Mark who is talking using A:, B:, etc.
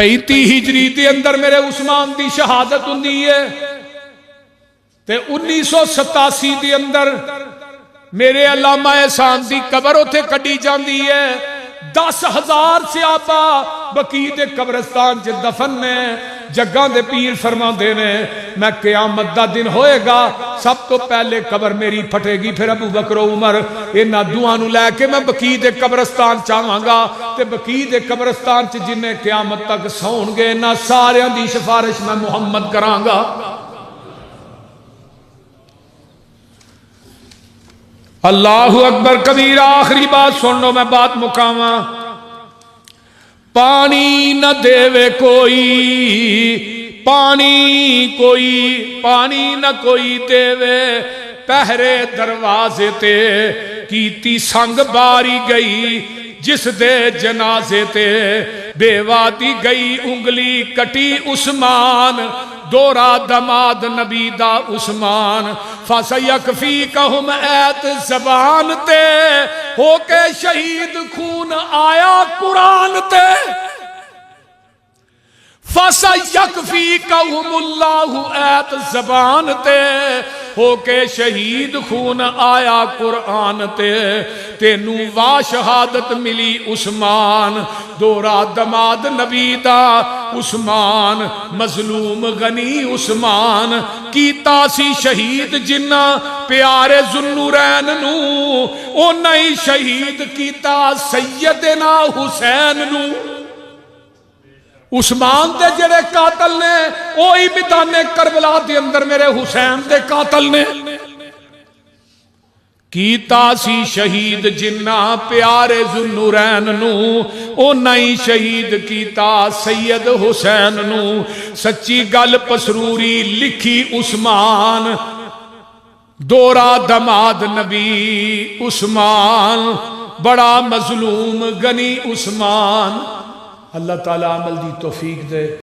A: 35 ہجری دے اندر میرے عثمان دی شہادت ہوندی ہے تے 1987 دے اندر میرے علامہ احسان دی قبر اتھے کڈی جاندی ہے 10,000 صحابہ بقیع دے قبرستان چ دفن نے جگاں دے پیر فرما دے نے میں قیامت دا دن ہوئے گا سب تو پہلے قبر میری پھٹے گی پھر ابو بکر و عمر انہاں دوہاں نو لے کے میں بقیع دے قبرستان چاہاں گا تے بقیع دے قبرستان چ جنہیں قیامت تک سون گے نہ سارے دی سفارش میں محمد کراں گا اللہ اکبر کبیرہ آخری بات سن لو میں بات مکاواں پانی نہ دیوے کوئی پانی نہ کوئی دیوے پہرے دروازے تے کیتی سنگ باری گئی جس دے جنازے تے بیوہ دی گئی انگلی کٹی عثمان دورا دماد نبی دا عثمان فَسَيَكْفِيكَهُمْ ایت زبان تے ہو کے شہید خون آیا قرآن تے فَسَيَكْفِيكَهُمُ اللَّهُ ایت زبان تے ہو کے شہید خون آیا قرآن تے تینوں وا شہادت ملی عثمان دورا دماد نبی دا عثمان مظلوم غنی عثمان کیتا سی شہید جنہ پیارے ذوالنورین نو او نہیں شہید کیتا سیدنا حسین نو عثمان دے جڑے قاتل نے اوہی میدان کربلا دے اندر میرے حسین دے قاتل نے کیتا سی شہید جنہ پیارے ذوالنورین نو او نہیں شہید کیتا سید حسین نو سچی گل پسروری لکھی عثمان دورا دماد نبی عثمان بڑا مظلوم غنی عثمان اللہ تعالیٰ عمل دی توفیق دے